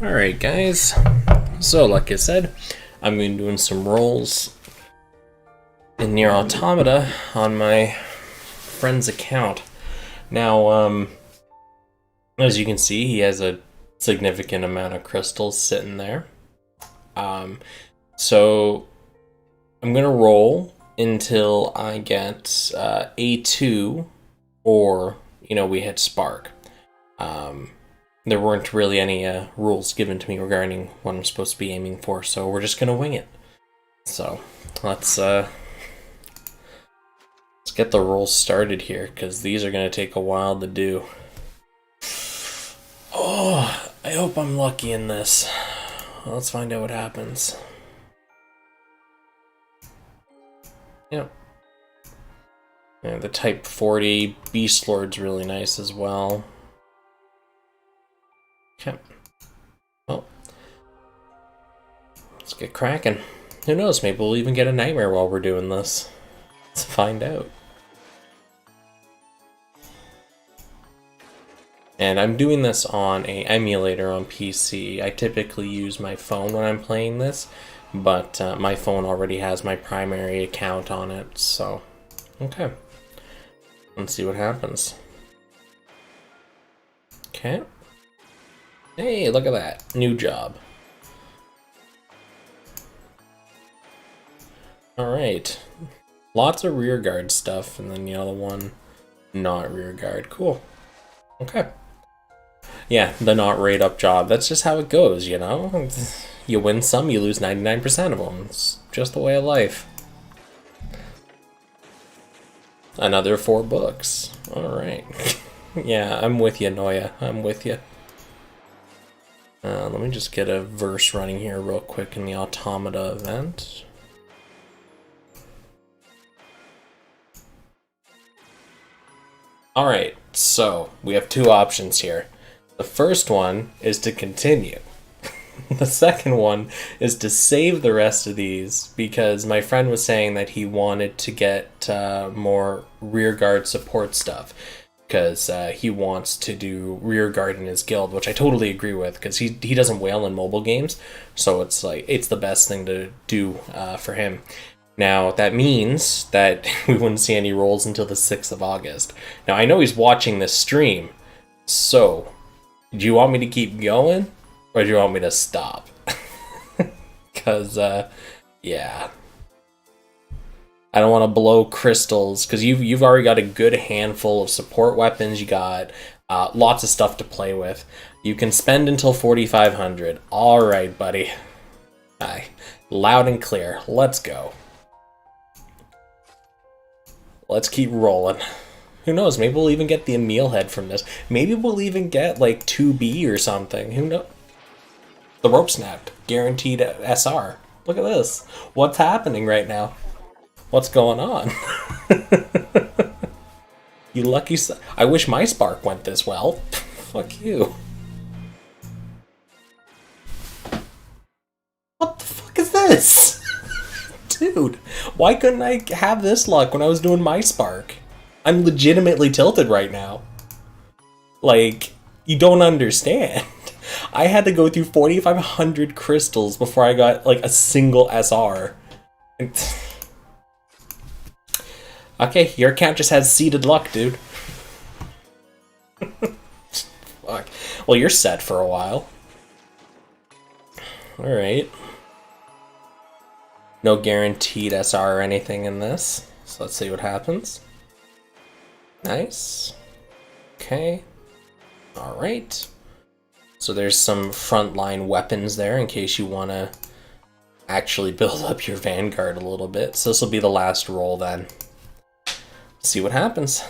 Alright guys, so like I said, I'm going to be doing some rolls in Nier Automata on my friend's account. Now, as you can see, he has a significant amount of crystals sitting there. So I'm going to roll until I get A2 or, we hit Spark. There weren't really any rules given to me regarding what I'm supposed to be aiming for, so we're just gonna wing it. So let's get the rolls started here, because these are gonna take a while to do. Oh, I hope I'm lucky in this. Let's find out what happens. Yep. Yeah, the Type 40 Beast Lord's really nice as well. Okay. Well, let's get cracking. Who knows, maybe we'll even get a nightmare while we're doing this. Let's find out. And I'm doing this on an emulator on PC. I typically use my phone when I'm playing this, but my phone already has my primary account on it, so okay. Let's see what happens. Okay. Hey, look at that. New job. Alright. Lots of rear guard stuff, and then the other one, not rear guard. Cool. Okay. Yeah, the not rate up job. That's just how it goes, you know? You win some, you lose 99% of them. It's just the way of life. Another 4 books. Alright. Yeah, I'm with you, Noya. I'm with you. Let me just get a verse running here real quick in the Automata event. Alright, so we have 2 options here. The first one is to continue. The second one is to save the rest of these, because my friend was saying that he wanted to get more rearguard support stuff. Because he wants to do rearguard in his guild, which I totally agree with, because he doesn't whale in mobile games, so it's like it's the best thing to do for him. Now that means that we wouldn't see any rolls until the 6th of August. Now I know he's watching this stream, so do you want me to keep going, or do you want me to stop? Because yeah. I don't want to blow crystals, because you've already got a good handful of support weapons. You got lots of stuff to play with. You can spend until 4,500. All right, buddy. Aye. Loud and clear. Let's go. Let's keep rolling. Who knows? Maybe we'll even get the Emil head from this. Maybe we'll even get like 2B or something. Who knows? The rope snapped. Guaranteed SR. Look at this. What's happening right now? What's going on? You lucky I wish my spark went this well. Fuck you. What the fuck is this? Dude, why couldn't I have this luck when I was doing my spark? I'm legitimately tilted right now. Like, you don't understand. I had to go through 4,500 crystals before I got like a single SR. Okay, your account just has seeded luck, dude. Fuck. Well, you're set for a while. Alright. No guaranteed SR or anything in this. So let's see what happens. Nice. Okay. Alright. So there's some frontline weapons there in case you want to actually build up your vanguard a little bit. So this will be the last roll then. See what happens.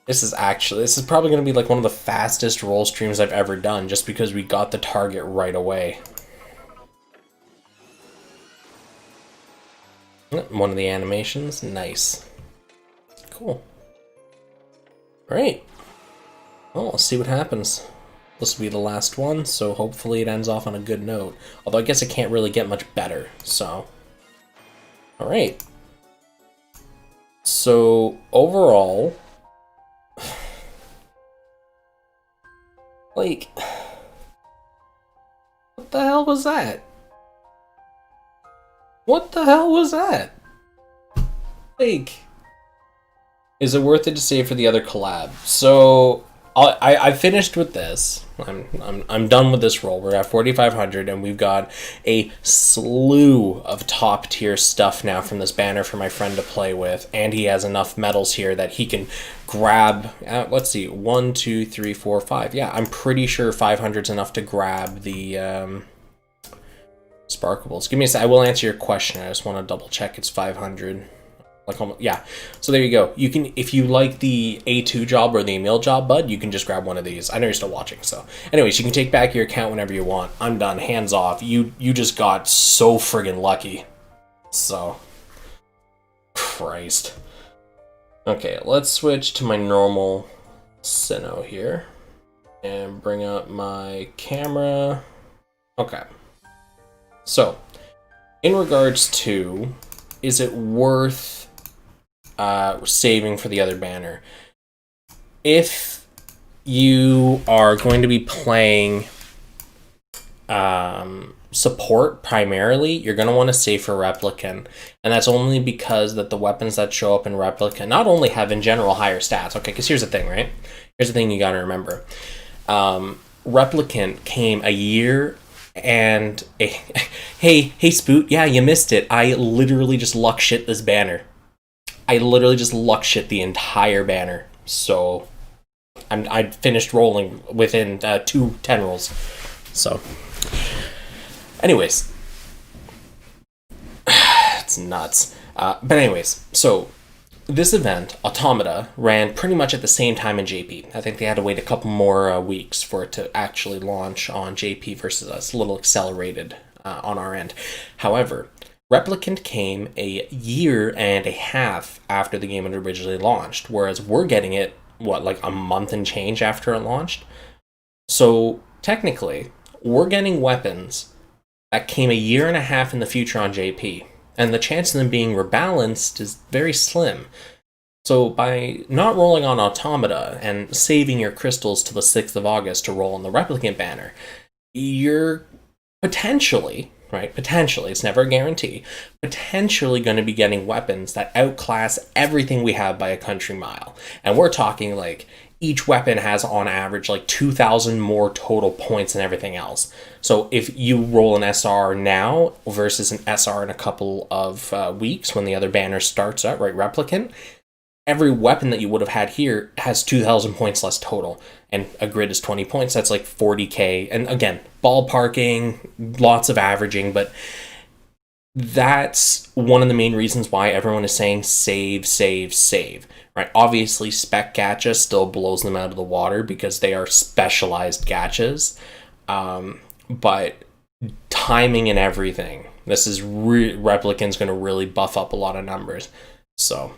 This is probably going to be like one of the fastest roll streams I've ever done, just because we got the target right away. One of the animations, nice. Cool. Alright. Well, let's see what happens. This will be the last one, so hopefully it ends off on a good note. Although I guess it can't really get much better, so. Alright. So, overall, Like, what the hell was that? What the hell was that? Like, is it worth it to save for the other collab? So I finished with this. I'm done with this roll. We're at 4,500, and we've got a slew of top tier stuff now from this banner for my friend to play with, and he has enough medals here that he can grab. Let's see, 1, 2, 3, 4, 5. Yeah, I'm pretty sure 500 is enough to grab the sparkables. Give me a sec. I will answer your question. I just want to double check it's 500. Like, yeah. So there you go. You can, if you like the A2 job or the Emil job, bud, you can just grab one of these. I know you're still watching, so. Anyways, you can take back your account whenever you want. I'm done. Hands off. You just got so friggin' lucky. So. Christ. Okay, let's switch to my normal Sino here. And bring up my camera. Okay. So, in regards to, is it worth saving for the other banner? If you are going to be playing support primarily, you're going to want to save for Replicant, and that's only because that the weapons that show up in Replicant not only have in general higher stats, okay, because here's the thing, right? Here's the thing you got to remember. Replicant came a year and hey Spoot, yeah, you missed it. I literally just luck shit this banner. I literally just luck shit the entire banner. So I finished rolling within 2 10 rolls. So anyways, it's nuts. But anyways, so this event, Automata, ran pretty much at the same time in JP. I think they had to wait a couple more weeks for it to actually launch on JP versus us. A little accelerated on our end. However, Replicant came a year and a half after the game had originally launched, whereas we're getting it, what, like a month and change after it launched? So technically, we're getting weapons that came a year and a half in the future on JP, and the chance of them being rebalanced is very slim. So by not rolling on Automata and saving your crystals till the 6th of August to roll on the Replicant banner, you're potentially, right, potentially, it's never a guarantee, potentially going to be getting weapons that outclass everything we have by a country mile. And we're talking like each weapon has on average like 2,000 more total points than everything else. So if you roll an SR now versus an SR in a couple of weeks when the other banner starts out, right, Replicant, every weapon that you would have had here has 2,000 points less total. And a grid is 20 points, that's like 40k. And again, ballparking, lots of averaging, but that's one of the main reasons why everyone is saying save, save, save. Right? Obviously, spec gacha still blows them out of the water because they are specialized gachas. But timing and everything, this is Replicant's going to really buff up a lot of numbers. So,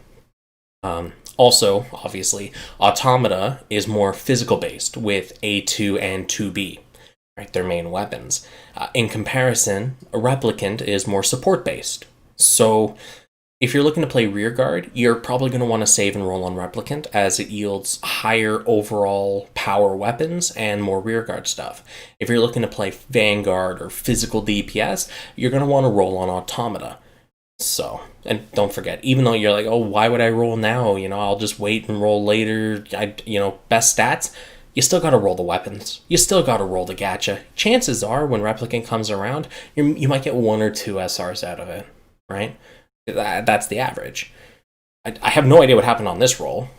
also, obviously, Automata is more physical based with A2 and 2B, right? Their main weapons. In comparison, a Replicant is more support based. So, if you're looking to play rearguard, you're probably going to want to save and roll on Replicant as it yields higher overall power weapons and more rearguard stuff. If you're looking to play Vanguard or physical DPS, you're going to want to roll on Automata. So, and don't forget, even though you're like, oh, why would I roll now? You know, I'll just wait and roll later. Best stats, you still got to roll the weapons. You still got to roll the gacha. Chances are, when Replicant comes around, you might get 1 or 2 SRs out of it, right? That's the average. I have no idea what happened on this roll.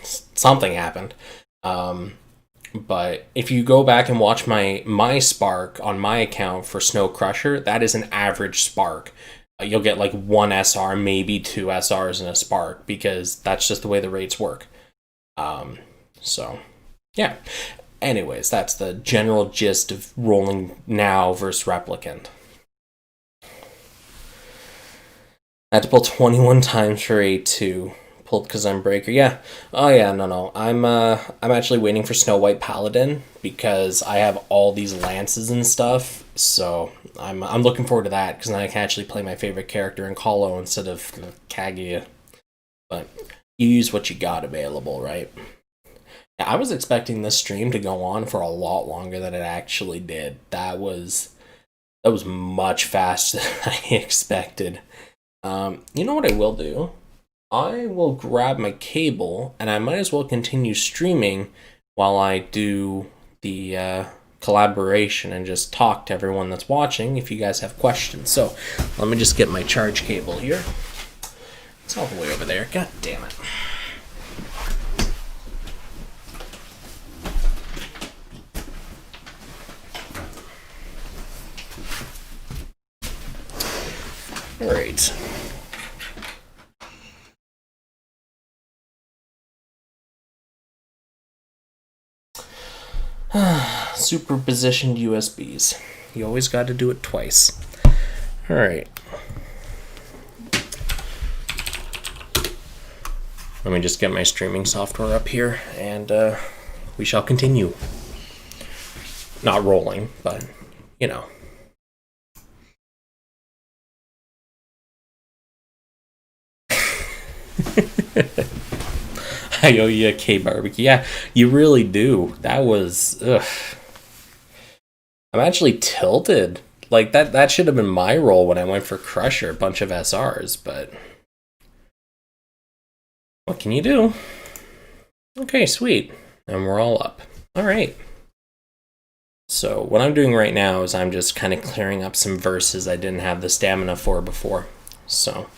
Something happened. But if you go back and watch my spark on my account for Snow Crusher, that is an average spark. You'll get like 1 SR, maybe 2 SRs in a spark, because that's just the way the rates work. So, yeah. Anyways, that's the general gist of rolling now versus Replicant. I had to pull 21 times for A2. Pulled because I'm Breaker. Yeah. Oh yeah, no. I'm actually waiting for Snow White Paladin because I have all these lances and stuff. So I'm looking forward to that because now I can actually play my favorite character in Colo instead of Kaguya. But you use what you got available, right? I was expecting this stream to go on for a lot longer than it actually did. That was much faster than I expected. You know what I will do? I will grab my cable, and I might as well continue streaming while I do the collaboration and just talk to everyone that's watching if you guys have questions. So let me just get my charge cable here. It's all the way over there. God damn it. All right. Superpositioned USBs. You always got to do it twice. All right. Let me just get my streaming software up here, and we shall continue. Not rolling, but, you know. I owe you a K-barbecue. Yeah, you really do. That was... Ugh. I'm actually tilted. Like, that should have been my role when I went for Crusher, a bunch of SRs, but... What can you do? Okay, sweet. And we're all up. Alright. So, what I'm doing right now is I'm just kind of clearing up some verses I didn't have the stamina for before. So...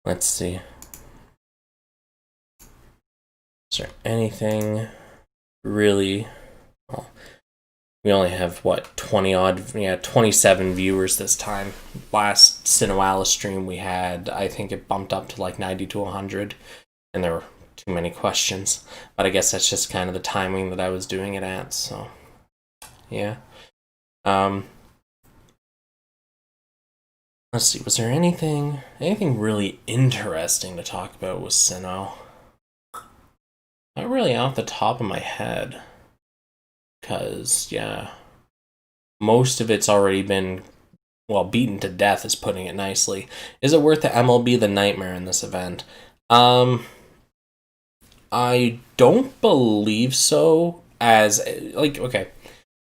Let's see. Is there anything really... Well, we only have, what, 20 odd... Yeah, 27 viewers this time. Last SINoALICE stream we had, I think it bumped up to like 90 to 100. And there were too many questions. But I guess that's just kind of the timing that I was doing it at, so... Yeah. Let's see, was there anything really interesting to talk about with Sino? Not really off the top of my head. Because, yeah, most of it's already been, well, beaten to death is putting it nicely. Is it worth the MLB the Nightmare in this event? I don't believe so, as, like, okay.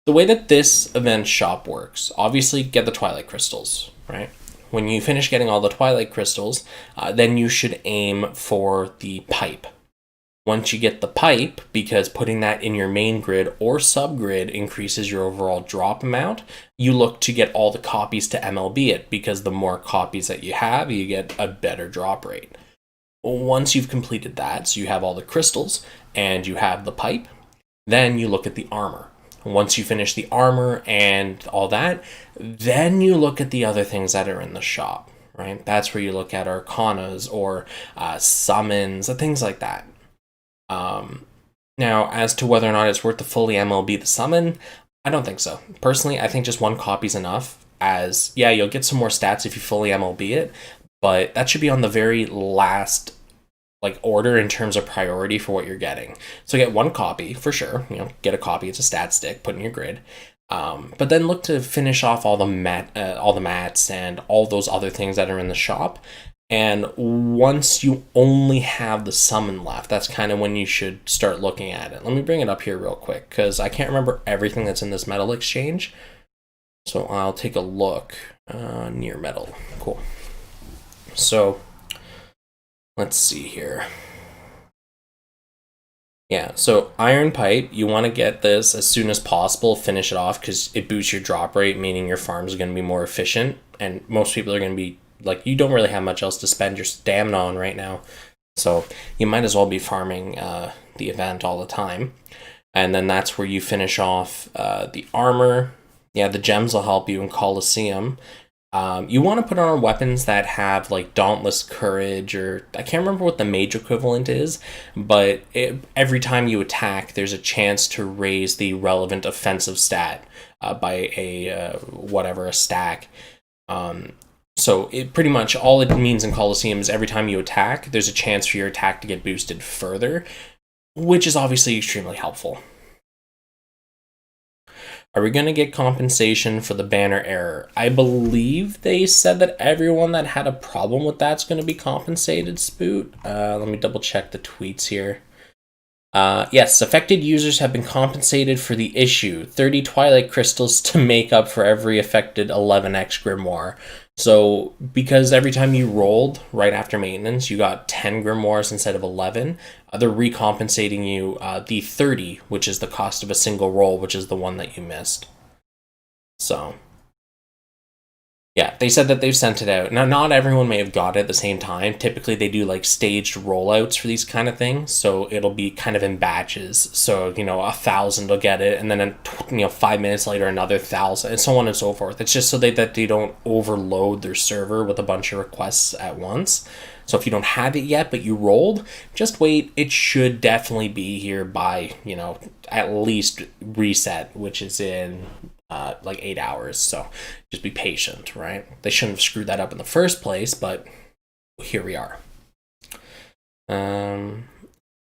The way that this event shop works, obviously get the Twilight Crystals, right? When you finish getting all the Twilight Crystals, then you should aim for the pipe. Once you get the pipe, because putting that in your main grid or subgrid increases your overall drop amount, you look to get all the copies to MLB it, because the more copies that you have, you get a better drop rate. Once you've completed that, so you have all the crystals and you have the pipe, then you look at the armor. Once you finish the armor and all that, then you look at the other things that are in the shop, right? That's where you look at arcanas or summons, things like that. Now, as to whether or not it's worth to fully MLB the summon, I don't think so. Personally, I think just one copy's enough, as, yeah, you'll get some more stats if you fully MLB it, but that should be on the very last order in terms of priority for what you're getting. So get one copy for sure. Get a copy. It's a stat stick. Put in your grid. But then look to finish off all the mats and all those other things that are in the shop. And once you only have the summon left, that's kind of when you should start looking at it. Let me bring it up here real quick because I can't remember everything that's in this metal exchange. So I'll take a look. Near metal. Cool. So let's see here. Yeah, so iron pipe, you want to get this as soon as possible, finish it off, because it boosts your drop rate, meaning your farms are going to be more efficient, and most people are going to be, you don't really have much else to spend your stamina on right now, so you might as well be farming the event all the time. And then that's where you finish off the armor. Yeah, the gems will help you in Colosseum. You want to put on weapons that have Dauntless Courage, or I can't remember what the mage equivalent is, but every time you attack, there's a chance to raise the relevant offensive stat by a stack. So it pretty much all it means in Colosseum is every time you attack, there's a chance for your attack to get boosted further, which is obviously extremely helpful. Are we going to get compensation for the banner error? I believe they said that everyone that had a problem with that's going to be compensated, Spoot. Let me double check the tweets here. Yes, affected users have been compensated for the issue. 30 Twilight Crystals to make up for every affected 11x Grimoire. So, because every time you rolled right after maintenance, you got 10 Grimoires instead of 11, they're recompensating you the 30, which is the cost of a single roll, which is the one that you missed. So, yeah, they said that they've sent it out. Now, not everyone may have got it at the same time. Typically, they do like staged rollouts for these kind of things, so it'll be kind of in batches. So, 1,000 will get it, and then 5 minutes later, another 1,000, and so on and so forth. It's just so that they don't overload their server with a bunch of requests at once. So if you don't have it yet, but you rolled, just wait. It should definitely be here by at least reset, which is in like 8 hours. So just be patient, right? They shouldn't have screwed that up in the first place, but here we are. The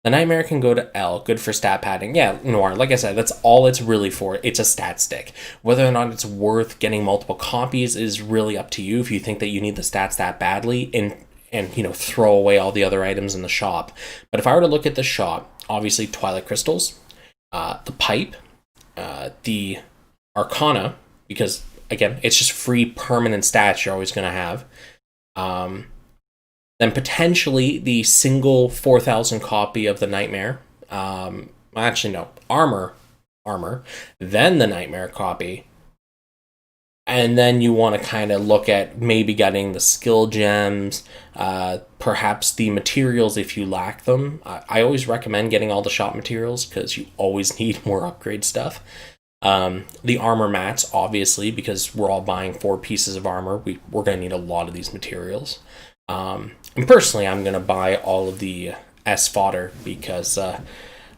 Nightmare can go to L, good for stat padding. Yeah, Noir, like I said, that's all it's really for. It's a stat stick. Whether or not it's worth getting multiple copies is really up to you if you think that you need the stats that badly and throw away all the other items in the shop. But if I were to look at the shop, obviously Twilight Crystals, the pipe, the Arcana, because again, it's just free permanent stats you're always going to have. Then potentially the single 4,000 copy of the Nightmare. Actually, no, armor. Then the Nightmare copy. And then you want to kind of look at maybe getting the skill gems, perhaps the materials if you lack them. I always recommend getting all the shop materials because you always need more upgrade stuff. The armor mats, obviously, because we're all buying 4 pieces of armor. We're going to need a lot of these materials. And personally, I'm going to buy all of the S fodder because I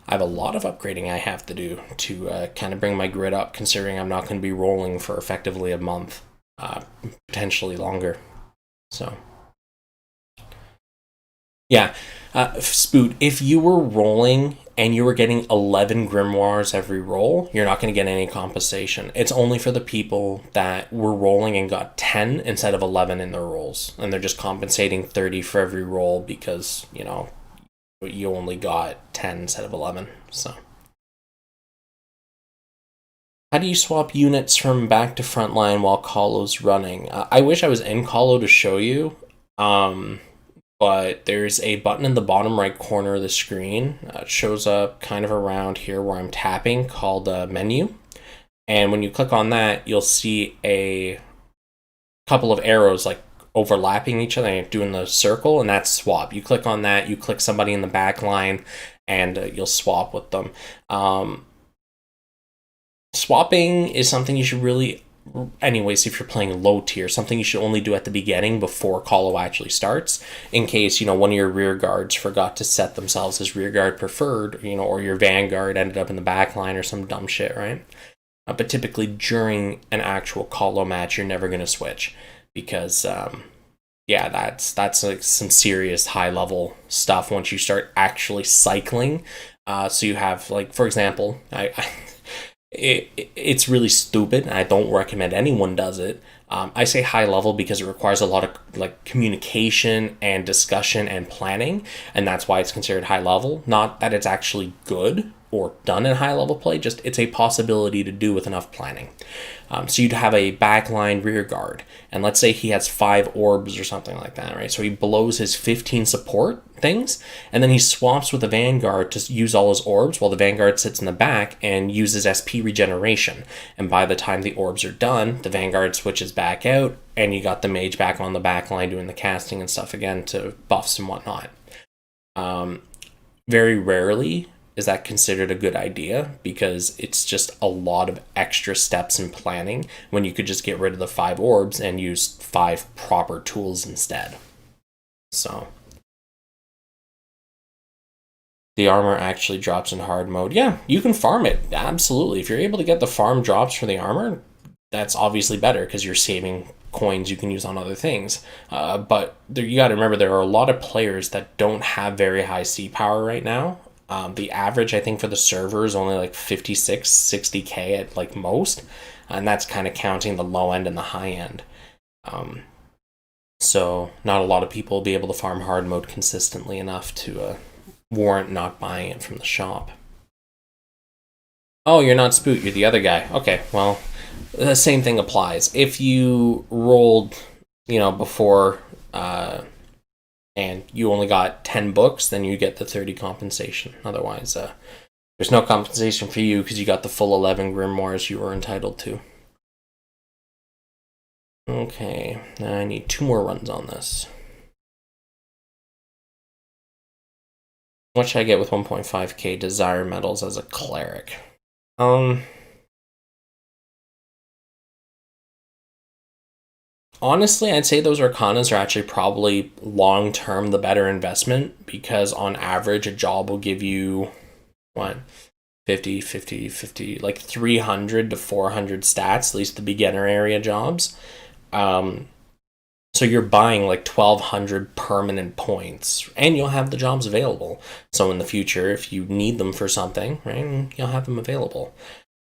have a lot of upgrading I have to do to kind of bring my grid up, considering I'm not going to be rolling for effectively a month, potentially longer. So, yeah. Spoot, if you were rolling and you were getting 11 grimoires every roll, you're not going to get any compensation. It's only for the people that were rolling and got 10 instead of 11 in their rolls. And they're just compensating 30 for every roll because, you only got 10 instead of 11. So, how do you swap units from back to frontline while Kahlo's running? I wish I was in Kahlo to show you. But there's a button in the bottom right corner of the screen. It shows up kind of around here where I'm tapping, called Menu. And when you click on that, you'll see a couple of arrows like overlapping each other and doing the circle, and that's swap. You click on that, you click somebody in the back line, and you'll swap with them. Swapping is something you should really... Anyways, if you're playing low tier, something you should only do at the beginning before Kahlo actually starts, in case one of your rear guards forgot to set themselves as rear guard preferred, or your vanguard ended up in the back line or some dumb shit, right? But typically during an actual Kahlo match, you're never going to switch because, that's like some serious high level stuff once you start actually cycling. So you have, like, for example, It's really stupid, and I don't recommend anyone does it. I say high level because it requires a lot of communication and discussion and planning, and that's why it's considered high level. Not that it's actually good or done in high level play, just it's a possibility to do with enough planning. So you'd have a backline rear guard, and let's say he has 5 orbs or something like that, right? So he blows his 15 support things, and then he swaps with the vanguard to use all his orbs while the vanguard sits in the back and uses SP regeneration. And by the time the orbs are done, the vanguard switches back out, and you got the mage back on the back line doing the casting and stuff again to buffs and whatnot. Very rarely is that considered a good idea because it's just a lot of extra steps in planning when you could just get rid of the 5 orbs and use 5 proper tools instead. So the armor actually drops in hard mode. Yeah, you can farm it. Absolutely. If you're able to get the farm drops for the armor, that's obviously better because you're saving coins you can use on other things. But you got to remember there are a lot of players that don't have very high C power right now. The average, I think, for the server is only like 56, 60k at like most, and that's kind of counting the low end and the high end. So not a lot of people will be able to farm hard mode consistently enough to warrant not buying it from the shop. Oh, you're not Spoot, you're the other guy. Okay, well, the same thing applies. If you rolled, before, and you only got 10 books, then you get the 30 compensation. Otherwise, there's no compensation for you because you got the full 11 grimoires you were entitled to. Okay, now I need 2 more runs on this. What should I get with 1.5k desire medals as a cleric? Honestly, I'd say those Arcanas are actually probably long-term the better investment, because on average, a job will give you, what, 50, like 300 to 400 stats, at least the beginner area jobs. So you're buying like 1,200 permanent points, and you'll have the jobs available. So in the future, if you need them for something, right, you'll have them available.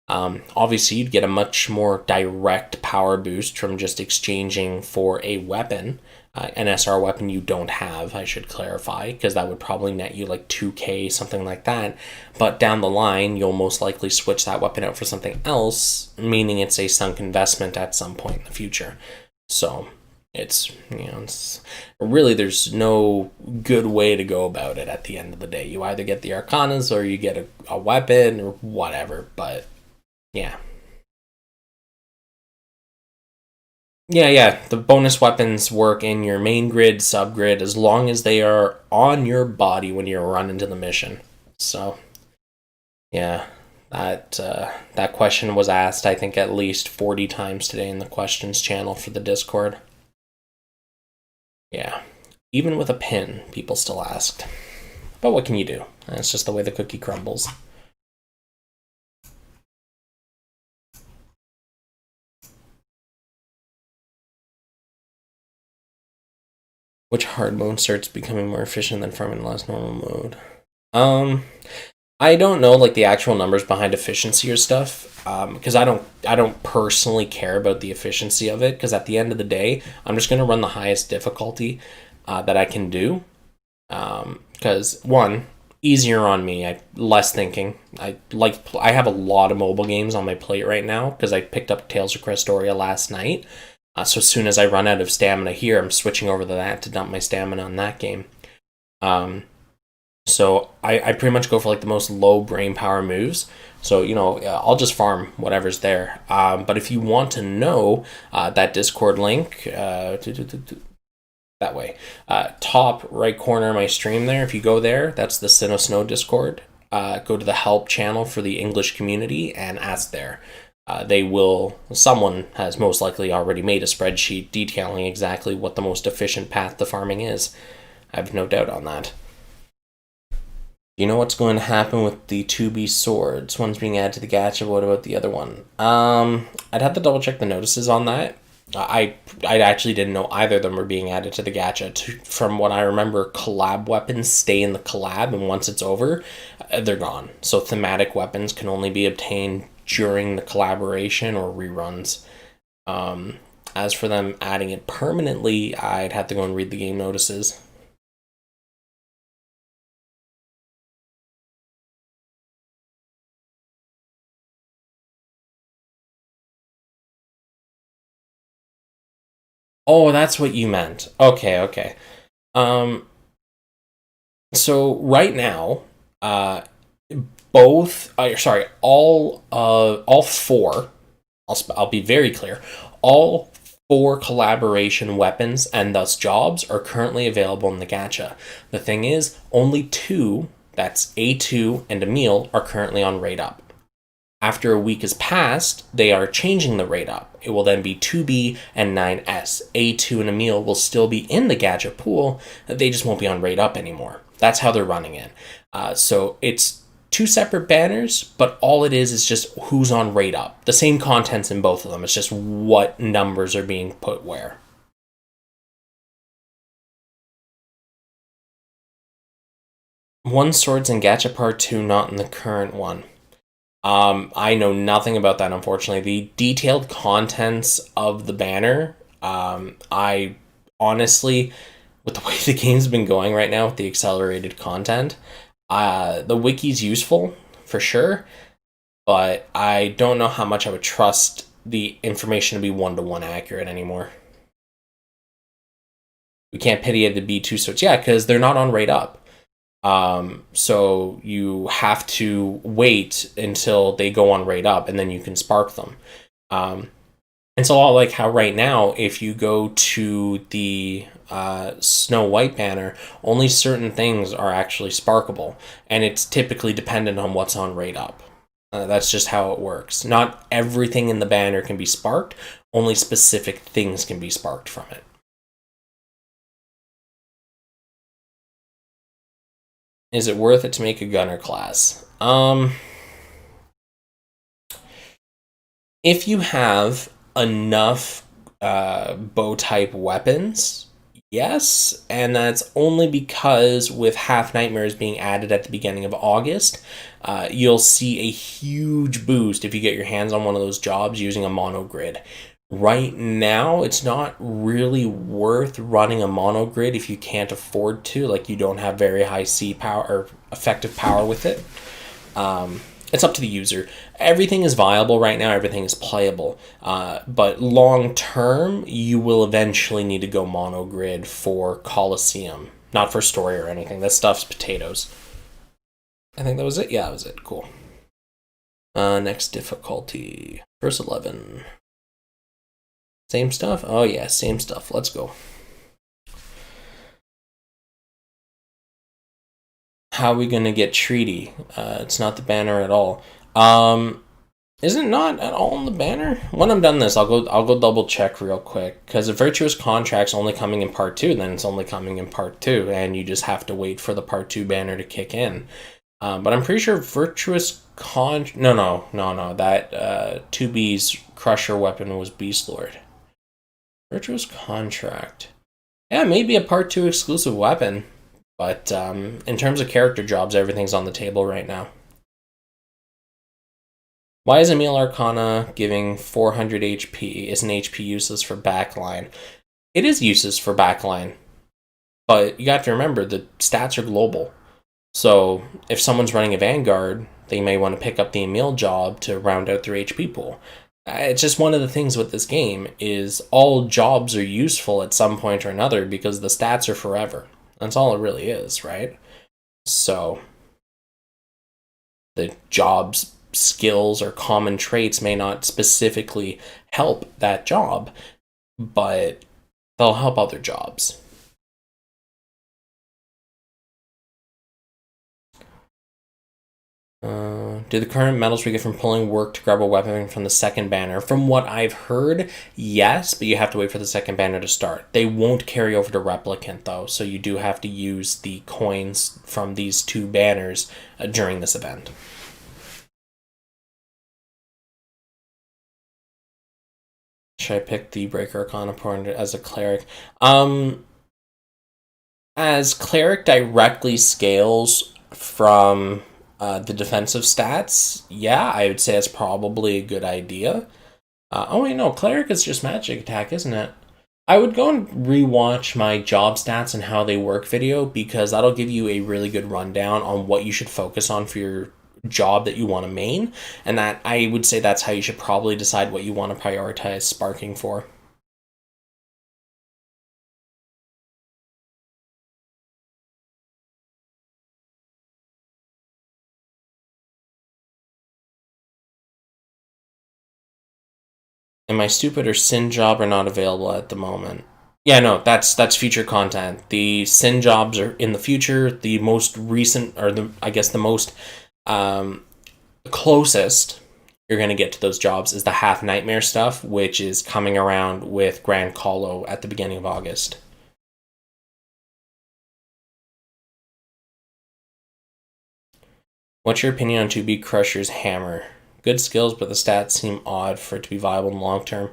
Obviously, you'd get a much more direct power boost from just exchanging for a weapon, an SR weapon you don't have, I should clarify, because that would probably net you like 2k, something like that. But down the line, you'll most likely switch that weapon out for something else, meaning it's a sunk investment at some point in the future. So it's really, there's no good way to go about it at the end of the day. You either get the Arcanas or you get a weapon or whatever, but yeah. Yeah, the bonus weapons work in your main grid, subgrid, as long as they are on your body when you run into the mission. So, yeah, that question was asked, I think, at least 40 times today in the questions channel for the Discord. Yeah, even with a pin, people still asked. But what can you do? That's just the way the cookie crumbles. Which hard mode starts becoming more efficient than farming less normal mode? I don't know like the actual numbers behind efficiency or stuff, because I don't personally care about the efficiency of it, because at the end of the day, I'm just gonna run the highest difficulty that I can do, because one, easier on me, less thinking. I have a lot of mobile games on my plate right now because I picked up Tales of Crestoria last night. So as soon as I run out of stamina here, I'm switching over to that to dump my stamina on that game. So I pretty much go for like the most low brain power moves. So, I'll just farm whatever's there. But if you want to know that Discord link, that way, top right corner of my stream there, if you go there, that's the SINoALICE Discord. Go to the help channel for the English community and ask there. Someone has most likely already made a spreadsheet detailing exactly what the most efficient path to farming is. I have no doubt on that. You know what's going to happen with the 2B swords? One's being added to the gacha, what about the other one? I'd have to double check the notices on that. I actually didn't know either of them were being added to the gacha. From what I remember, collab weapons stay in the collab, and once it's over, they're gone. So thematic weapons can only be obtained during the collaboration or reruns. As for them adding it permanently, I'd have to go and read the game notices. Oh, that's what you meant. Okay. So right now, all four. I'll be very clear. All 4 collaboration weapons and thus jobs are currently available in the gacha. The thing is, only 2, that's A2 and Emil, are currently on rate up. After a week has passed, they are changing the rate up. It will then be 2B and 9S. A2 and Emil will still be in the gacha pool, they just won't be on rate up anymore. That's how they're running it. So it's 2 separate banners, but all it is just who's on rate up. The same content's in both of them. It's just what numbers are being put where. One swords in Gacha Part 2, not in the current one. I know nothing about that, unfortunately. The detailed contents of the banner, I honestly, with the way the game's been going right now with the accelerated content, The wiki's useful, for sure, but I don't know how much I would trust the information to be one-to-one accurate anymore. We can't pity it to be too so. Yeah, because they're not on rate up. So you have to wait until they go on rate up, and then you can spark them. It's a lot like how right now, if you go to the Snow White banner, only certain things are actually sparkable, and it's typically dependent on what's on rate up. That's just how it works. Not everything in the banner can be sparked, only specific things can be sparked from it. Is it worth it to make a gunner class? If you have enough bow type weapons, yes, and that's only because with Half Nightmares being added at the beginning of August, you'll see a huge boost if you get your hands on one of those jobs using a mono grid. Right now, it's not really worth running a mono grid if you can't afford to, like you don't have very high C power or effective power with it. It's up to the user. Everything is viable right now, everything is playable, but long term, you will eventually need to go mono grid for Coliseum, not for story or anything. That stuff's potatoes. I think that was it. Yeah, that was it. Cool. Next difficulty. Verse 11. Same stuff? Oh yeah, same stuff. Let's go. How are we gonna get treaty? It's not the banner at all. Isn't it not at all in the banner? When I'm done this, I'll go double check real quick, because if Virtuous Contract's only coming in part 2, then it's only coming in part 2, and you just have to wait for the part 2 banner to kick in. But I'm pretty sure Virtuous No, that 2B's Crusher weapon was Beast Lord. Virtuous Contract. Yeah, maybe a part 2 exclusive weapon. But in terms of character jobs, everything's on the table right now. Why is Emil Arcana giving 400 HP? Isn't HP useless for backline? It is useless for backline. But you have to remember, the stats are global. So if someone's running a Vanguard, they may want to pick up the Emil job to round out their HP pool. It's just one of the things with this game is all jobs are useful at some point or another because the stats are forever. That's all it really is, right? So the job's skills or common traits may not specifically help that job, but they'll help other jobs. Do the current medals we get from pulling work to grab a weapon from the second banner? From what I've heard, yes, but you have to wait for the second banner to start. They won't carry over to Replicant, though, so you do have to use the coins from these 2 banners during this event. Should I pick the Breaker Arcana opponent as a cleric? As cleric directly scales from the defensive stats, yeah, I would say it's probably a good idea. Oh wait, no, cleric is just magic attack, isn't it? I would go and rewatch my job stats and how they work video, because that'll give you a really good rundown on what you should focus on for your job that you want to main, and that I would say that's how you should probably decide what you want to prioritize sparking for. Am I stupid or Sin Job are not available at the moment? Yeah, no, that's future content. The Sin Jobs are in the future. The most recent, or the most closest you're going to get to those jobs is the Half Nightmare stuff, which is coming around with Grand Colo at the beginning of August. What's your opinion on 2B Crusher's hammer? Good skills, but the stats seem odd for it to be viable in the long term.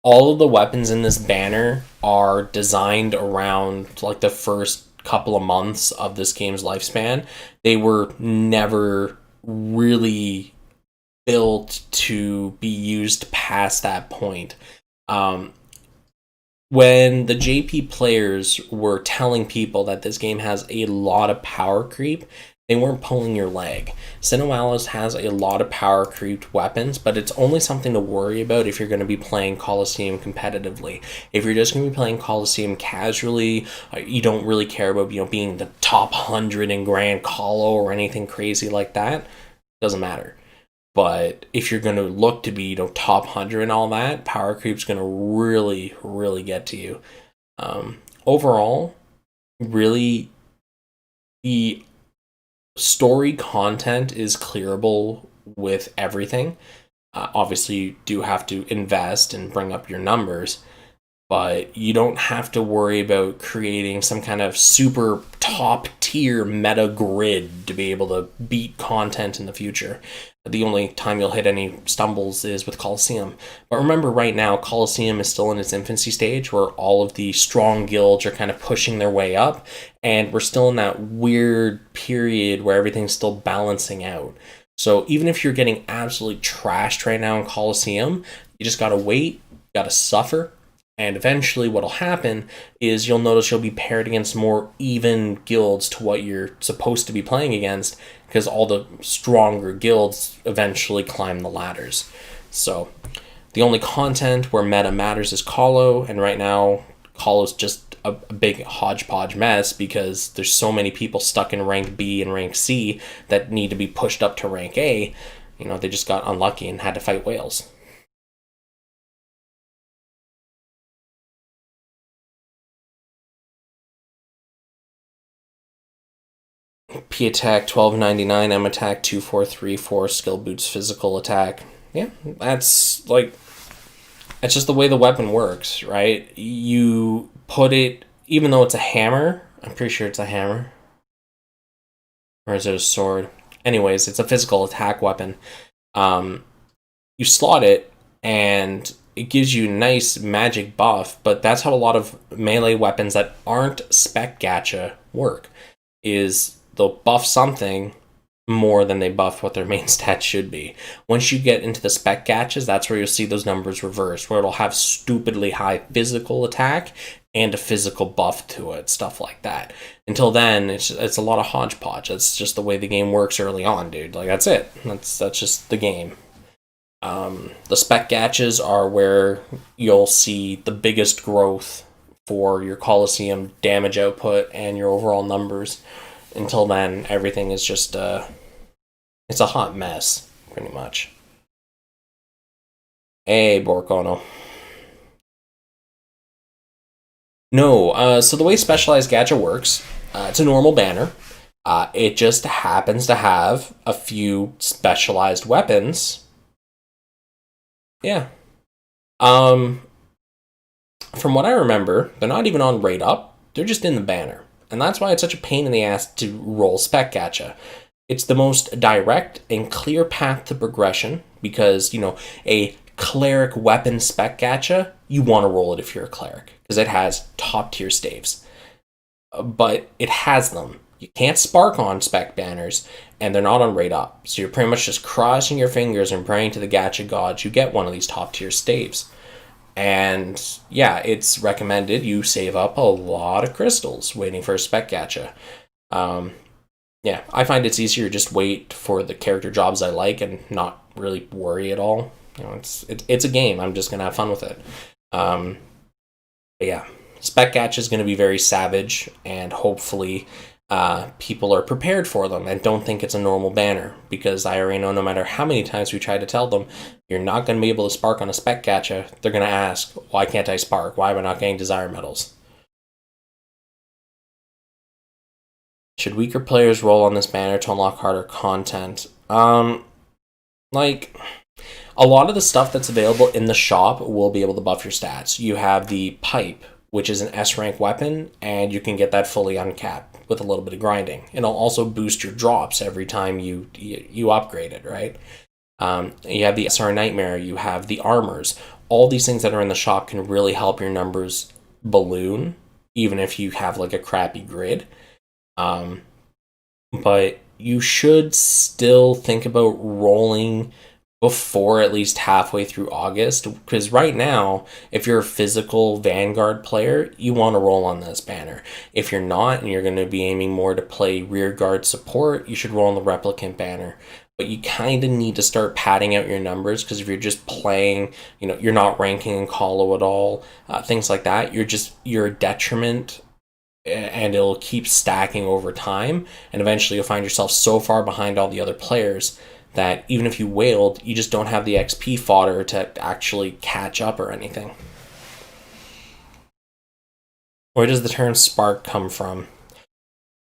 All of the weapons in this banner are designed around like the first couple of months of this game's lifespan. They were never really built to be used past that point. When the JP players were telling people that this game has a lot of power creep, they weren't pulling your leg. SINoALICE has a lot of power creeped weapons, but it's only something to worry about if you're going to be playing Coliseum competitively. If you're just going to be playing Coliseum casually, you don't really care about being the top 100 in Grand Colo or anything crazy like that, doesn't matter. But if you're going to look to be top 100 and all that, power creep's going to really, really get to you. Overall, really, the story content is clearable with everything. Obviously, you do have to invest and bring up your numbers, but you don't have to worry about creating some kind of super top tier meta grid to be able to beat content in the future. The only time you'll hit any stumbles is with Coliseum. But remember, right now, Coliseum is still in its infancy stage where all of the strong guilds are kind of pushing their way up, and we're still in that weird period where everything's still balancing out. So even if you're getting absolutely trashed right now in Coliseum, you just gotta wait, you gotta suffer, and eventually what'll happen is you'll notice you'll be paired against more even guilds to what you're supposed to be playing against, because all the stronger guilds eventually climb the ladders. So the only content where meta matters is Colo, and right now Colo's just a big hodgepodge mess because there's so many people stuck in rank B and rank C that need to be pushed up to rank A. They just got unlucky and had to fight whales. P attack 1299, M attack 2434, skill boots physical attack. Yeah, that's just the way the weapon works, right? You put it, even though it's a hammer, I'm pretty sure it's a hammer. Or is it a sword? Anyways, it's a physical attack weapon. You slot it, and it gives you a nice magic buff, but that's how a lot of melee weapons that aren't spec gacha work, is they'll buff something more than they buff what their main stats should be. Once you get into the spec gachas, that's where you'll see those numbers reverse, where it'll have stupidly high physical attack and a physical buff to it, stuff like that. Until then, it's a lot of hodgepodge. That's just the way the game works early on, dude. That's it. That's just the game. The spec gachas are where you'll see the biggest growth for your Coliseum damage output and your overall numbers. Until then, everything is just it's a hot mess, pretty much. Hey, Borkono. No, so the way Specialized Gacha works, it's a normal banner. It just happens to have a few specialized weapons. Yeah. From what I remember, they're not even on rate up. They're just in the banner. And that's why it's such a pain in the ass to roll spec gacha. It's the most direct and clear path to progression because, a cleric weapon spec gacha, you want to roll it if you're a cleric because it has top tier staves. But it has them. You can't spark on spec banners, and they're not on rate up. So you're pretty much just crossing your fingers and praying to the gacha gods you get one of these top tier staves. And yeah, it's recommended you save up a lot of crystals waiting for a spec gacha. Yeah, I find it's easier to just wait for the character jobs I like and not really worry at all. It's a game. I'm just gonna have fun with it. But yeah, spec gacha is gonna be very savage, and hopefully people are prepared for them and don't think it's a normal banner, because I already know no matter how many times we try to tell them you're not going to be able to spark on a spec gacha, they're going to ask, why can't I spark? Why am I not getting desire medals? Should weaker players roll on this banner to unlock harder content? A lot of the stuff that's available in the shop will be able to buff your stats. You have the pipe, which is an S rank weapon, and you can get that fully uncapped with a little bit of grinding. It'll also boost your drops every time you upgrade it, right? You have the SR Nightmare, you have the armors. All these things that are in the shop can really help your numbers balloon, even if you have a crappy grid. But you should still think about rolling before at least halfway through August, because right now, if you're a physical Vanguard player, you want to roll on this banner. If you're not, and you're going to be aiming more to play rearguard support, you should roll on the Replicant banner. But you kind of need to start padding out your numbers, because if you're just playing, you're not ranking in Colo at all, things like that, you're a detriment, and it'll keep stacking over time, and eventually you'll find yourself so far behind all the other players that even if you wailed, you just don't have the XP fodder to actually catch up or anything. Where does the term spark come from?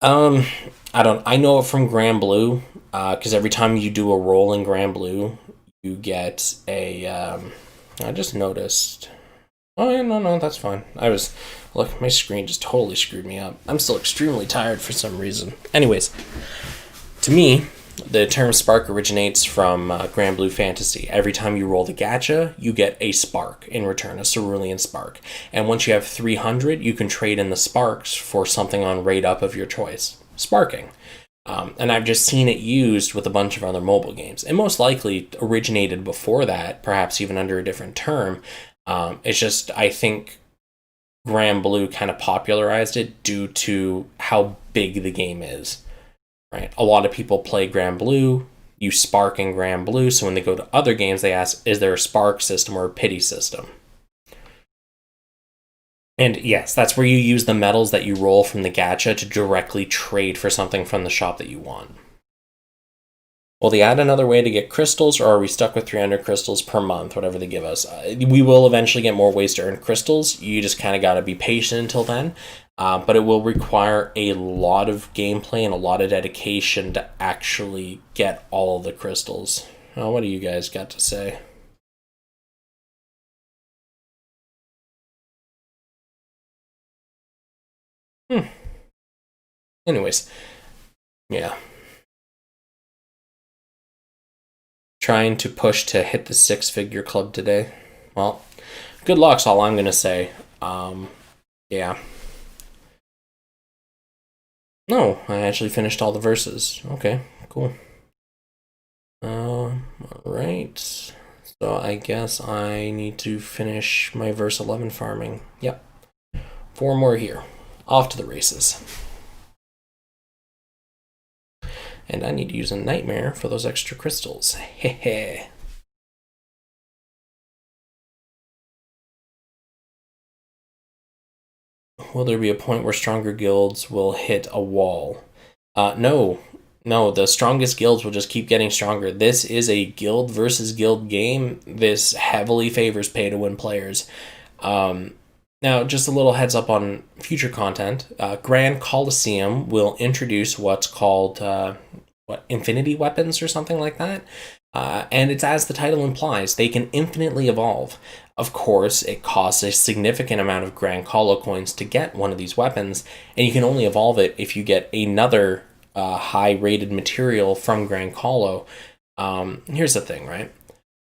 I know it from Grand Blue, because every time you do a roll in Grand Blue, you get a, I just noticed, oh yeah, no, that's fine. Look, my screen just totally screwed me up. I'm still extremely tired for some reason. Anyways, to me, the term spark originates from Grand Blue Fantasy. Every time you roll the gacha, you get a spark in return, a cerulean spark. And once you have 300, you can trade in the sparks for something on rate up of your choice. Sparking. And I've just seen it used with a bunch of other mobile games. It most likely originated before that, perhaps even under a different term. It's just, I think Grand Blue kind of popularized it due to how big the game is. Right, a lot of people play Grand Blue, use Spark in Grand Blue, so when they go to other games, they ask, is there a Spark system or a pity system? And yes, that's where you use the medals that you roll from the gacha to directly trade for something from the shop that you want. Will they add another way to get crystals, or are we stuck with 300 crystals per month, whatever they give us? We will eventually get more ways to earn crystals. You just kind of got to be patient until then. But it will require a lot of gameplay and a lot of dedication to actually get all of the crystals. What do you guys got to say? Anyways, yeah. Trying to push to hit the 6-figure club today. Well, good luck's all I'm going to say. Yeah. No, I actually finished all the verses. Okay, cool. Alright. So I guess I need to finish my verse 11 farming. Yep. 4 more here. Off to the races. And I need to use a nightmare for those extra crystals. Hehe. Will there be a point where stronger guilds will hit a wall? No, the strongest guilds will just keep getting stronger. This is a guild versus guild game. This heavily favors pay-to-win players. Now, just a little heads up on future content. Grand Coliseum will introduce what's called infinity weapons or something like that. And it's as the title implies, they can infinitely evolve. Of course, it costs a significant amount of Grand Colo coins to get one of these weapons, and you can only evolve it if you get another high-rated material from Grand Colo. Here's the thing, right?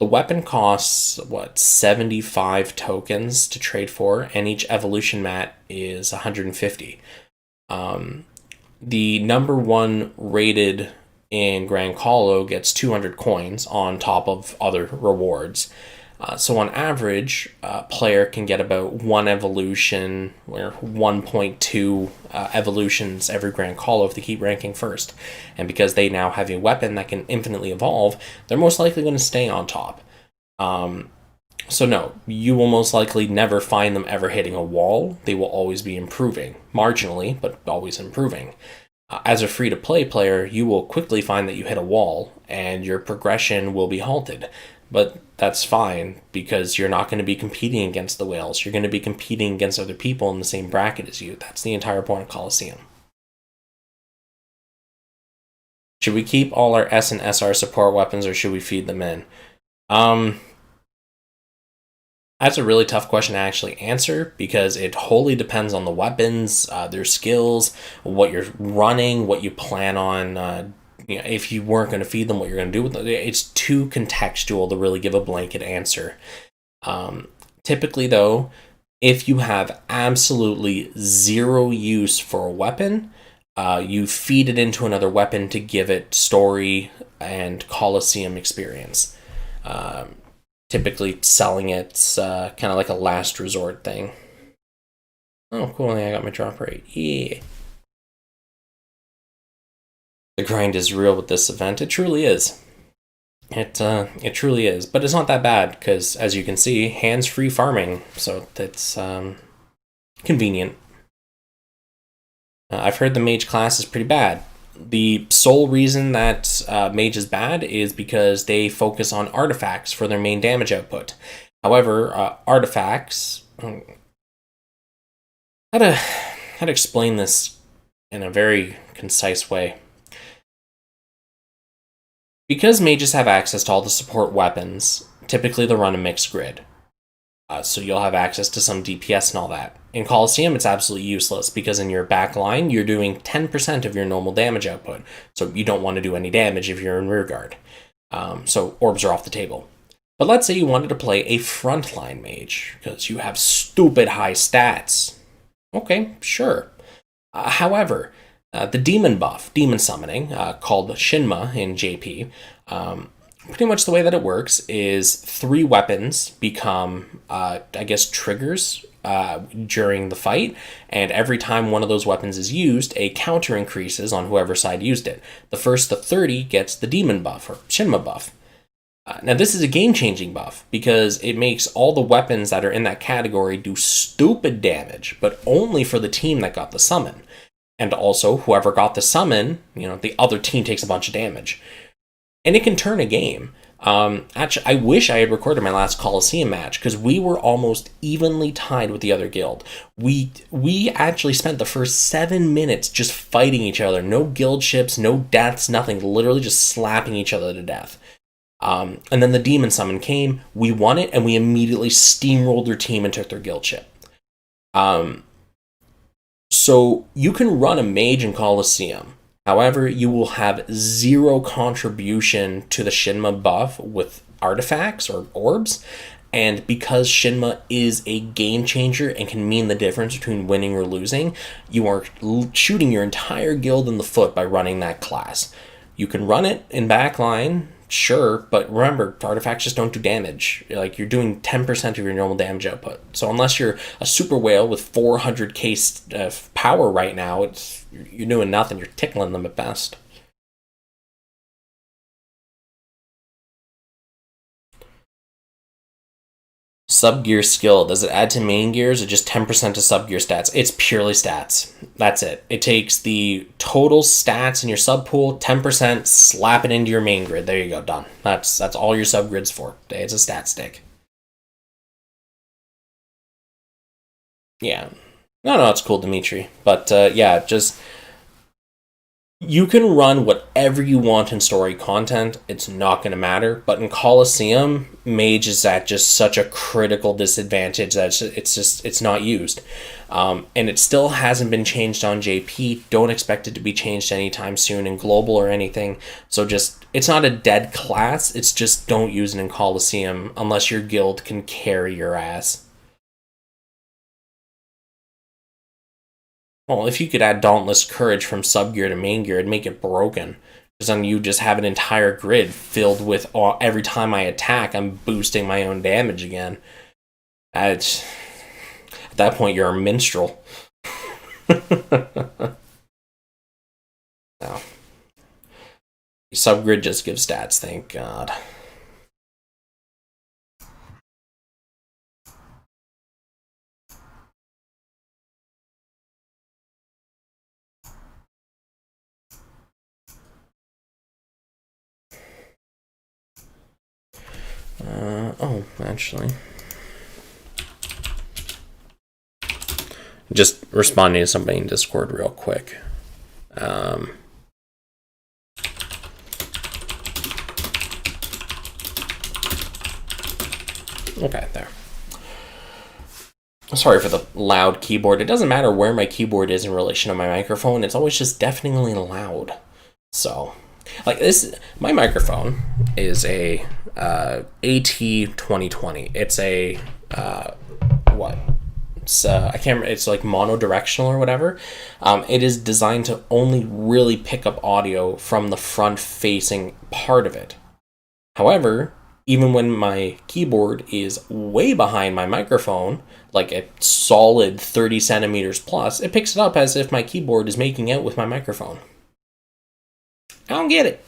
The weapon costs, 75 tokens to trade for, and each evolution mat is 150. The number 1 rated in Grand Colo gets 200 coins on top of other rewards. So on average, a player can get about 1 evolution or 1.2 evolutions every Grand Colo if they keep ranking first. And because they now have a weapon that can infinitely evolve, they're most likely going to stay on top. So no, you will most likely never find them ever hitting a wall. They will always be improving, marginally, but always improving. As a free-to-play player, you will quickly find that you hit a wall, and your progression will be halted. But that's fine, because you're not going to be competing against the whales. You're going to be competing against other people in the same bracket as you. That's the entire point of Coliseum. Should we keep all our S and SR support weapons, or should we feed them in? That's a really tough question to actually answer, because it wholly depends on the weapons, their skills, what you're running, what you plan on, if you weren't going to feed them, what you're going to do with them. It's too contextual to really give a blanket answer. Typically, though, if you have absolutely zero use for a weapon, you feed it into another weapon to give it story and Coliseum experience. Typically selling it's kind of like a last resort thing. Oh, cool, I got my drop rate. Yeah. The grind is real with this event. It truly is. It truly is. But it's not that bad, because as you can see, hands-free farming. So that's convenient. I've heard the mage class is pretty bad. The sole reason that mage is bad is because they focus on artifacts for their main damage output. However, artifacts... How to explain this in a very concise way. Because mages have access to all the support weapons, typically they'll run a mixed grid. So you'll have access to some DPS and all that. In Colosseum, it's absolutely useless, because in your back line, you're doing 10% of your normal damage output. So you don't want to do any damage if you're in rearguard. So orbs are off the table. But let's say you wanted to play a frontline mage, because you have stupid high stats. Okay, sure. However, the demon buff, demon summoning, called Shinma in JP, pretty much the way that it works is 3 weapons become, triggers during the fight, and every time one of those weapons is used, a counter increases on whoever side used it. The first to 30 gets the demon buff, or Shinma buff. Now, this is a game-changing buff, because it makes all the weapons that are in that category do stupid damage, but only for the team that got the summon. And also, whoever got the summon, the other team takes a bunch of damage. And it can turn a game. Actually, I wish I had recorded my last Colosseum match, because we were almost evenly tied with the other guild. We actually spent the first 7 minutes just fighting each other. No guild ships, no deaths, nothing. Literally just slapping each other to death. And then the demon summon came, we won it, and we immediately steamrolled their team and took their guild ship. So you can run a mage in Colosseum. However, you will have 0 contribution to the Shinma buff with artifacts or orbs. And because Shinma is a game changer and can mean the difference between winning or losing, you are shooting your entire guild in the foot by running that class. You can run it in backline, sure, but remember, artifacts just don't do damage. Like, you're doing 10% of your normal damage output. So unless you're a super whale with 400k power right now, you're doing nothing. You're tickling them at best. Sub-gear skill, does it add to main gears or just 10% to sub-gear stats? It's purely stats. That's it. It takes the total stats in your sub-pool, 10%, slap it into your main grid. There you go, done. That's all your sub-grid's for. It's a stat stick. Yeah. No, it's cool, Dimitri. But, yeah, just... You can run whatever you want in story content, it's not going to matter, but in Colosseum, mage is at just such a critical disadvantage that it's not used. And it still hasn't been changed on JP, don't expect it to be changed anytime soon in Global or anything, so just, it's not a dead class, it's just don't use it in Colosseum unless your guild can carry your ass. Well, if you could add Dauntless Courage from sub-gear to main gear, it'd make it broken. Because then you just have an entire grid filled with every time I attack, I'm boosting my own damage again. At that point, you're a minstrel. No. Subgrid just gives stats, thank God. Actually. Just responding to somebody in Discord real quick. Okay, there. Sorry for the loud keyboard. It doesn't matter where my keyboard is in relation to my microphone. It's always just deafeningly loud. So, like this, my microphone is a AT2020. It's a what? It's I can't remember. It's like monodirectional or whatever. It is designed to only really pick up audio from the front-facing part of it. However, even when my keyboard is way behind my microphone, like a solid 30 centimeters plus, it picks it up as if my keyboard is making out with my microphone. I don't get it.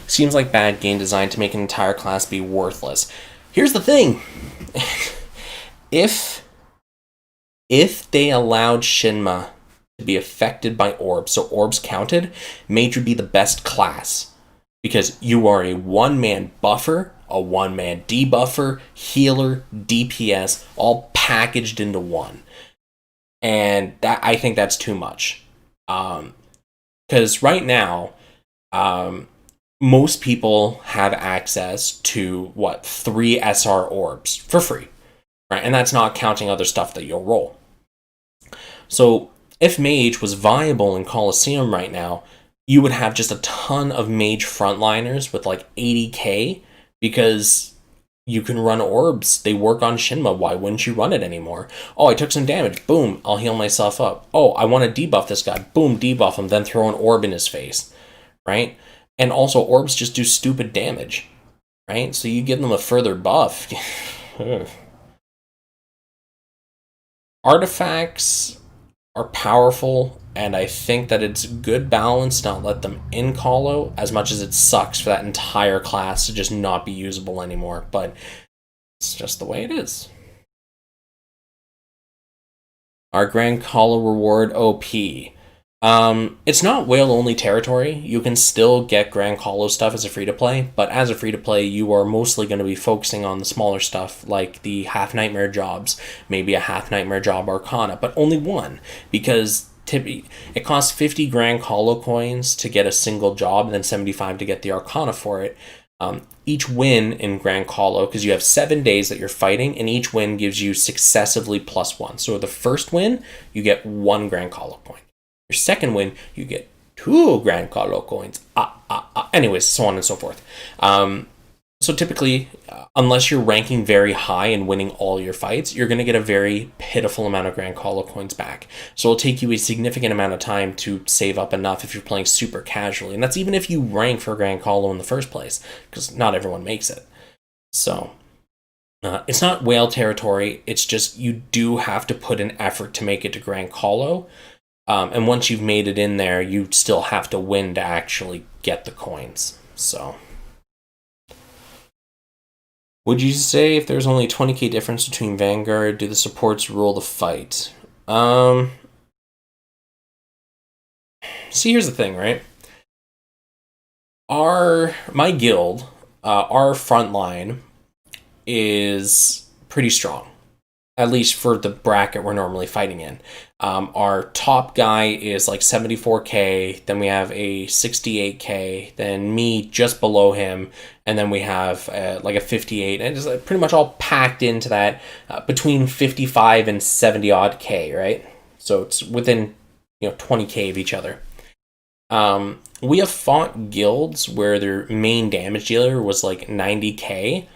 Seems like bad game design to make an entire class be worthless. Here's the thing. If they allowed Shinma to be affected by orbs, so orbs counted, Mage would be the best class. Because you are a one-man buffer, a one-man debuffer, healer, DPS, all packaged into one. And that, I think that's too much. Because right now, most people have access to, 3 SR orbs for free. Right? And that's not counting other stuff that you'll roll. So if Mage was viable in Coliseum right now, you would have just a ton of Mage frontliners with like 80k because you can run orbs. They work on Shinma. Why wouldn't you run it anymore? Oh, I took some damage. Boom, I'll heal myself up. Oh, I want to debuff this guy. Boom, debuff him, then throw an orb in his face. Right? And also, orbs just do stupid damage. Right? So you give them a further buff. Artifacts are powerful, and I think that it's good balance to not let them in Colo, as much as it sucks for that entire class to just not be usable anymore, but it's just the way it is. Our Grand Colo reward OP. It's not whale-only territory. You can still get Grand Colo stuff as a free-to-play, but as a free-to-play, you are mostly going to be focusing on the smaller stuff, like the half-nightmare jobs, maybe a half-nightmare job Arcana, but only one, because it costs 50 Grand Colo coins to get a single job, and then 75 to get the Arcana for it. Each win in Grand Colo, because you have 7 days that you're fighting, and each win gives you successively +1. So the first win, you get 1 Grand Colo coin. Your second win, you get 2 Grand Colo coins. Anyways, so on and so forth. So typically, unless you're ranking very high and winning all your fights, you're going to get a very pitiful amount of Grand Colo coins back. So it'll take you a significant amount of time to save up enough if you're playing super casually. And that's even if you rank for Grand Colo in the first place, because not everyone makes it. So it's not whale territory. It's just you do have to put an effort to make it to Grand Colo. And once you've made it in there, you still have to win to actually get the coins. So, would you say if there's only 20k difference between Vanguard, do the supports rule the fight? See, here's the thing, right? My guild, our front line is pretty strong. At least for the bracket we're normally fighting in. Our top guy is like 74k, then we have a 68k, then me just below him, and then we have like a 58, and it's pretty much all packed into that between 55 and 70 odd k, right? So it's within 20k of each other. We have fought guilds where their main damage dealer was like 90k,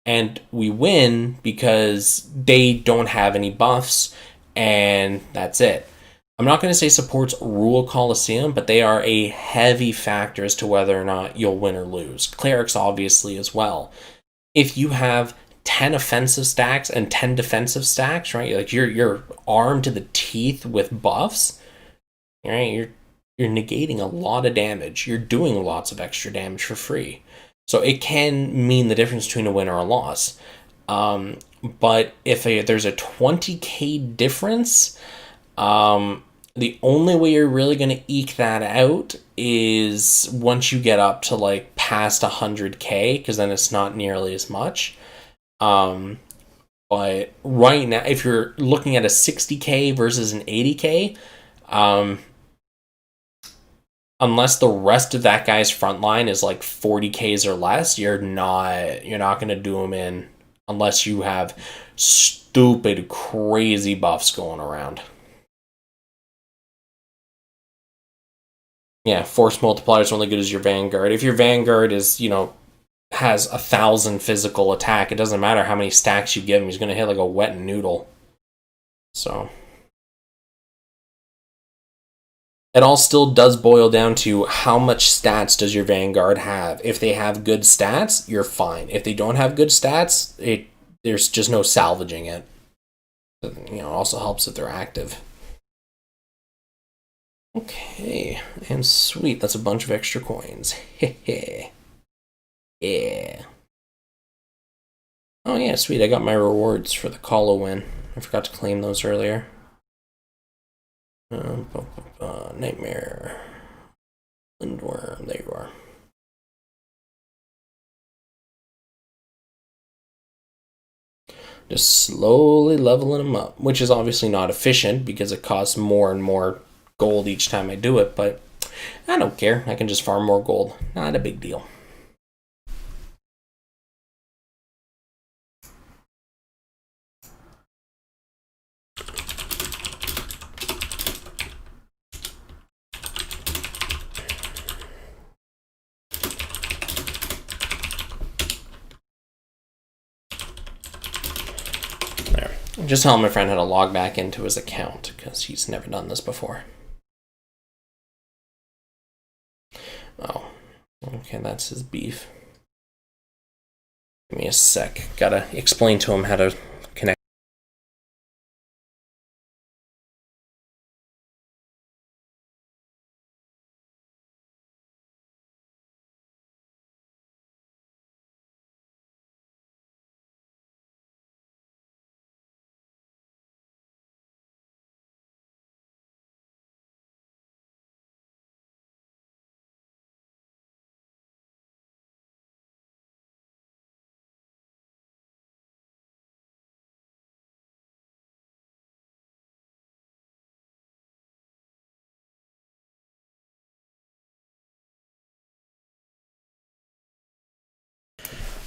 and we win because they don't have any buffs, and that's it. I'm not going to say supports rule Coliseum, but they are a heavy factor as to whether or not you'll win or lose. Clerics, obviously, as well. If you have 10 offensive stacks and 10 defensive stacks, right? Like you're armed to the teeth with buffs, right? You're negating a lot of damage. You're doing lots of extra damage for free. So it can mean the difference between a win or a loss. But if there's a 20k difference, the only way you're really going to eke that out is once you get up to like past 100k, because then it's not nearly as much. But right now, if you're looking at a 60k versus an 80k, unless the rest of that guy's front line is like 40Ks or less, you're not going to do him in unless you have stupid, crazy buffs going around. Yeah, force multiplier is only good as your Vanguard. If your Vanguard is, has 1,000 physical attack, it doesn't matter how many stacks you give him, he's going to hit like a wet noodle. So... it all still does boil down to how much stats does your Vanguard have. If they have good stats, you're fine. If they don't have good stats, there's just no salvaging it. It also helps if they're active. Okay, and sweet, that's a bunch of extra coins. Hehe. Yeah. Oh yeah, sweet, I got my rewards for the Colo win. I forgot to claim those earlier. Nightmare. Lindworm, there you are. Just slowly leveling them up, which is obviously not efficient because it costs more and more gold each time I do it, but I don't care. I can just farm more gold. Not a big deal. There. Just telling my friend how to log back into his account because he's never done this before. Oh, okay, that's his beef. Give me a sec. Gotta explain to him how to connect.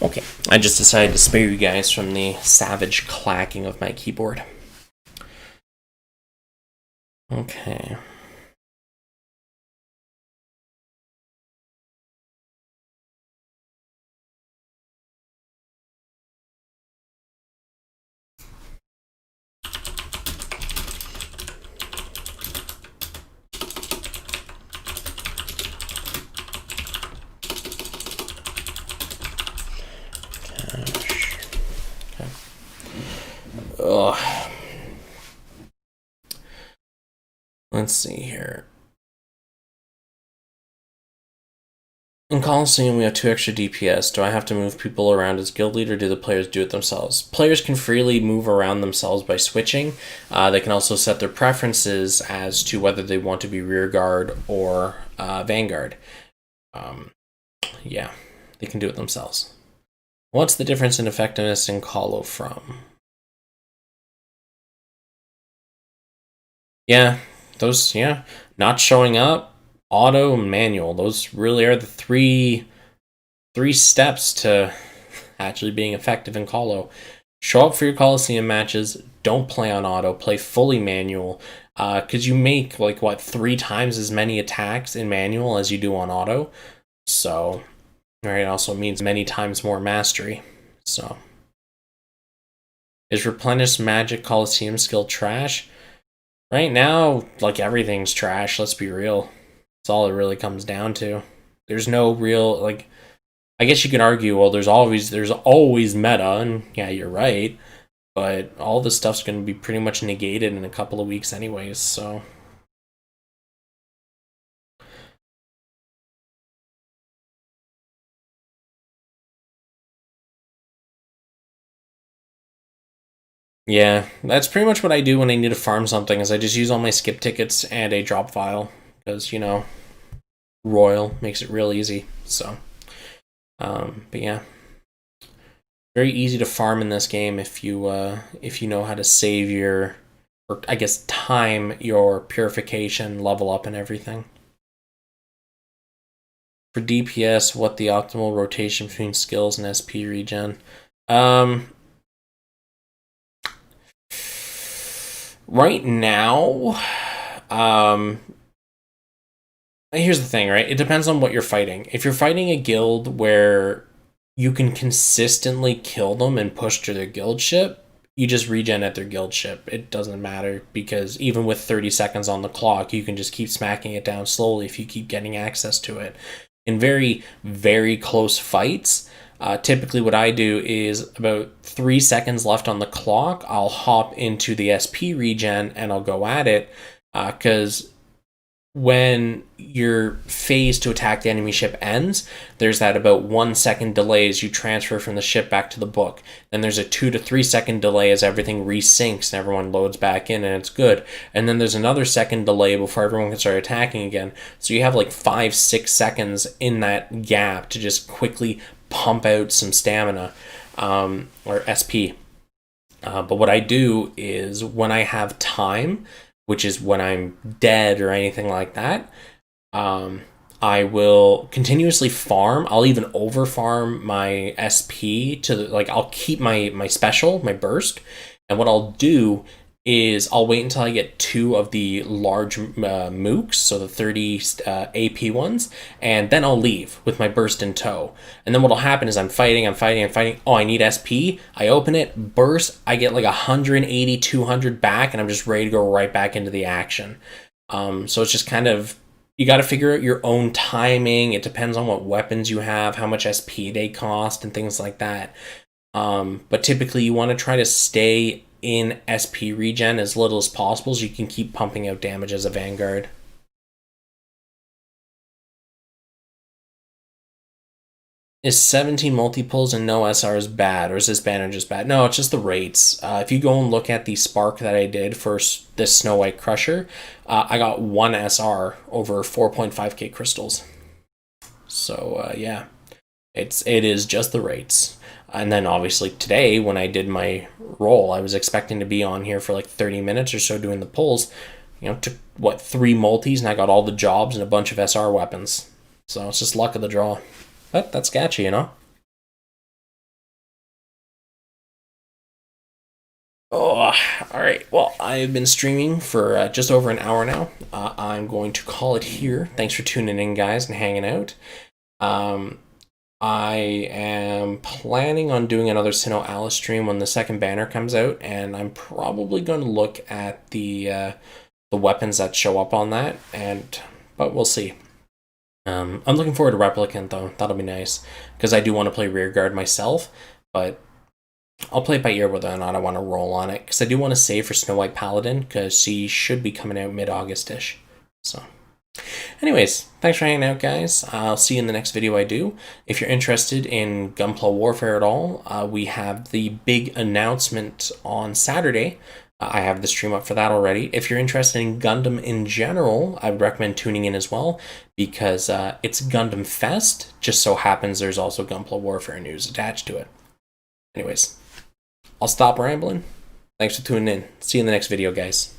Okay, I just decided to spare you guys from the savage clacking of my keyboard. Okay. Ugh. Let's see here. In Coliseum, we have 2 extra DPS. Do I have to move people around as guild leader, or do the players do it themselves? Players can freely move around themselves by switching. They can also set their preferences as to whether they want to be rearguard or vanguard. Yeah, they can do it themselves. What's the difference in effectiveness in Colo from? Yeah, those, not showing up, auto, and manual. Those really are the three steps to actually being effective in Colo. Show up for your Coliseum matches, don't play on auto, play fully manual, because you make, like, 3 times as many attacks in manual as you do on auto. So, right, it also means many times more mastery. So, is Replenish Magic Coliseum skill trash? Right now, like, everything's trash, let's be real. That's all it really comes down to. There's no real, like, I guess you can argue, well, there's always meta, and yeah, you're right, but all this stuff's going to be pretty much negated in a couple of weeks anyways, so. Yeah, that's pretty much what I do when I need to farm something, is I just use all my skip tickets and a drop file, because, Royal makes it real easy, so. But yeah. Very easy to farm in this game if you know how to save your, or I guess time your purification, level up, and everything. For DPS, what the optimal rotation between skills and SP regen? Right now, here's the thing, right? It depends on what you're fighting. If you're fighting a guild where you can consistently kill them and push to their guild ship, you just regen at their guild ship. It doesn't matter, because even with 30 seconds on the clock, you can just keep smacking it down slowly if you keep getting access to it. In very, very close fights, typically what I do is about 3 seconds left on the clock, I'll hop into the SP regen and I'll go at it, because when your phase to attack the enemy ship ends, there's that about 1 second delay as you transfer from the ship back to the book. Then there's a 2 to 3 second delay as everything resyncs and everyone loads back in and it's good. And then there's another second delay before everyone can start attacking again. So you have like 5-6 seconds in that gap to just quickly pump out some stamina, or SP. But what I do is, when I have time, which is when I'm dead or anything like that, I will continuously farm. I'll even over farm my SP to like, I'll keep my special, my burst, and what I'll do is I'll wait until I get 2 of the large mooks, so the 30 AP ones, and then I'll leave with my burst in tow. And then what'll happen is I'm fighting. Oh, I need SP. I open it, burst, I get like 180, 200 back, and I'm just ready to go right back into the action. So it's just kind of, you got to figure out your own timing. It depends on what weapons you have, how much SP they cost, and things like that. But typically you want to try to stay in SP regen as little as possible so you can keep pumping out damage as a Vanguard. Is 17 multi-pulls and no SRs bad, or is this banner just bad? No, it's just the rates. If you go and look at the spark that I did for this Snow White Crusher, I got 1 SR over 4.5k crystals. So yeah, it is just the rates. And then obviously today, when I did my roll, I was expecting to be on here for like 30 minutes or so doing the pulls. You know, took, what, 3 multis, and I got all the jobs and a bunch of SR weapons. So it's just luck of the draw. But that's Gacha, you know? Oh, alright. Well, I've been streaming for just over an hour now. I'm going to call it here. Thanks for tuning in, guys, and hanging out. I am planning on doing another SINoALICE stream when the second banner comes out, and I'm probably going to look at the weapons that show up on that, but we'll see. I'm looking forward to Replicant, though. That'll be nice, because I do want to play Rearguard myself, but I'll play it by ear whether or not I want to roll on it, because I do want to save for Snow White Paladin, because she should be coming out mid-August-ish. So anyways, thanks for hanging out, guys. I'll see you in the next video I do. If you're interested in Gunpla Warfare at all, we have the big announcement on Saturday. I have the stream up for that already. If you're interested in Gundam in general, I would recommend tuning in as well, because it's Gundam Fest. Just so happens there's also Gunpla Warfare news attached to it. Anyways, I'll stop rambling. Thanks for tuning in. See you in the next video, guys.